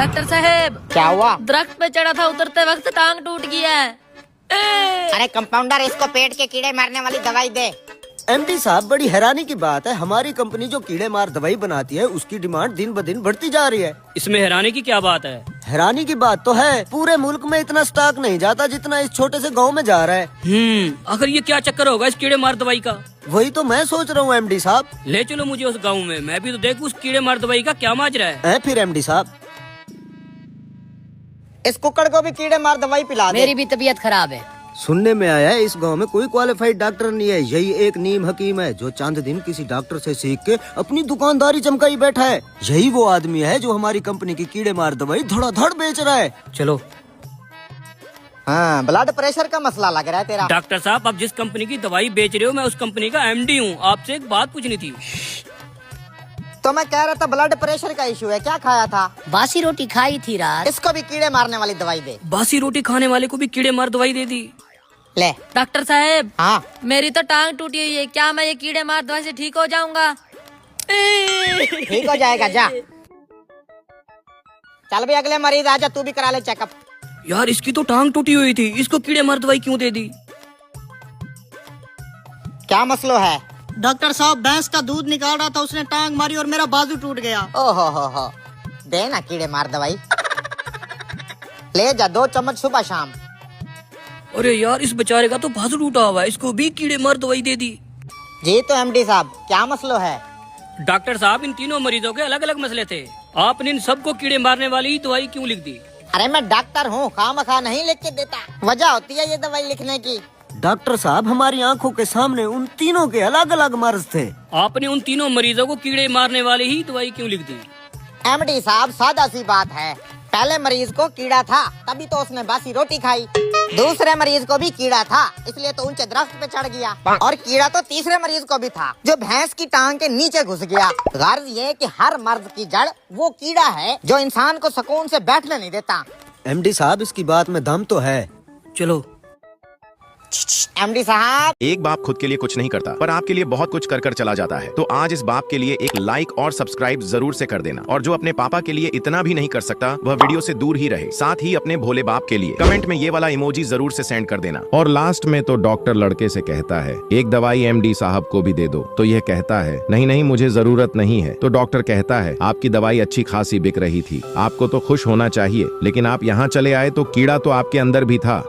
Doctor साहब, क्या हुआ? दरख्त पे चढ़ा था, उतरते वक्त टांग टूट गया है। अरे कंपाउंडर, इसको पेट के कीड़े मारने वाली दवाई दे। एमडी साहब, बड़ी हैरानी की बात है, हमारी कंपनी जो कीड़े मार दवाई बनाती है उसकी डिमांड दिन ब दिन बढ़ती जा रही है। इसमें हैरानी की क्या बात है? हैरानी की बात तो है, पूरे मुल्क में इतना स्टॉक नहीं जाता जितना इस छोटे से गांव में जा रहा है। आखिर ये क्या चक्कर होगा इस कीड़े मार दवाई का? वही तो मैं सोच रहा हूँ एमडी साहब। ले चलो मुझे उस गाँव में, मैं भी तो देखूं उस कीड़े मार दवाई का क्या माजरा है। फिर एमडी साहब, इस कुक्कड़ को भी कीड़े मार दवाई पिला दे। मेरी भी तबीयत खराब है। सुनने में आया है इस गांव में कोई क्वालिफाइड डॉक्टर नहीं है, यही एक नीम हकीम है जो चंद दिन किसी डॉक्टर से सीख के अपनी दुकानदारी चमकाई बैठा है। यही वो आदमी है जो हमारी कंपनी की कीड़े मार दवाई धड़ाधड़ बेच रहा है। चलो। हाँ, ब्लड प्रेशर का मसला लग रहा है तेरा। डॉक्टर साहब, आप जिस कंपनी की दवाई बेच रहे हो मैं उस कंपनी का एमडी हूँ, आपसे एक बात पूछनी थी। तो मैं कह रहा था ब्लड प्रेशर का इशू है, क्या खाया था? बासी रोटी खाई थी रात। इसको भी कीड़े मारने वाली दवाई दे। बासी रोटी खाने वाले को भी कीड़े मार दवाई दे दी। ले। डॉक्टर साहब, हाँ, मेरी तो टांग टूटी हुई है, क्या मैं ये कीड़े मार दवाई से ठीक हो जाऊंगा? ठीक हो जाएगा, जा। चल भी अगले मरीज आजा, तू भी करा ले चेकअप। यार इसकी तो टांग टूटी हुई थी, इसको कीड़े मार दवाई क्यों दे दी? क्या मसलो है? डॉक्टर साहब, भैंस का दूध निकाल रहा था, उसने टांग मारी और मेरा बाजू टूट गया। ओहो हो, दे ना कीड़े मार दवाई। ले जा, 2 चम्मच सुबह शाम। अरे यार, इस बेचारे का तो बाजू टूटा हुआ है, इसको भी कीड़े मार दवाई दे दी। जी तो एमडी साहब, क्या मसलो है? डॉक्टर साहब, इन तीनों मरीजों के अलग अलग मसले थे, आपने इन सबको कीड़े मारने वाली दवाई क्यों लिख दी? अरे मैं डॉक्टर हूँ, खामखा नहीं लिख के देता, वजह होती है ये दवाई लिखने की। डॉक्टर साहब, हमारी आंखों के सामने उन तीनों के अलग अलग मर्ज थे, आपने उन तीनों मरीजों को कीड़े मारने वाली ही दवाई क्यों लिख दी? एमडी साहब, सादा सी बात है, पहले मरीज को कीड़ा था तभी तो उसने बासी रोटी खाई, दूसरे मरीज को भी कीड़ा था इसलिए तो ऊंचे दरख्त पे चढ़ गया, और कीड़ा तो तीसरे मरीज को भी था जो भैंस की टांग के नीचे घुस गया। गर्ज ये कि हर मर्ज की जड़ वो कीड़ा है जो इंसान को सुकून से बैठने नहीं देता। एमडी साहब, इसकी बात में दम तो है। चलो। एमडी साहब, एक बाप खुद के लिए कुछ नहीं करता पर आपके लिए बहुत कुछ कर कर चला जाता है, तो आज इस बाप के लिए एक लाइक और सब्सक्राइब जरूर से कर देना, और जो अपने पापा के लिए इतना भी नहीं कर सकता वह वीडियो से दूर ही रहे। साथ ही अपने भोले बाप के लिए कमेंट में ये वाला इमोजी जरूर से सेंड कर देना। और लास्ट में तो डॉक्टर लड़के से कहता है, एक दवाई एमडी साहब को भी दे दो, तो यह कहता है, नहीं नहीं मुझे जरूरत नहीं है। तो डॉक्टर कहता है, आपकी दवाई अच्छी खासी बिक रही थी, आपको तो खुश होना चाहिए, लेकिन आप यहाँ चले आए तो कीड़ा तो आपके अंदर भी था।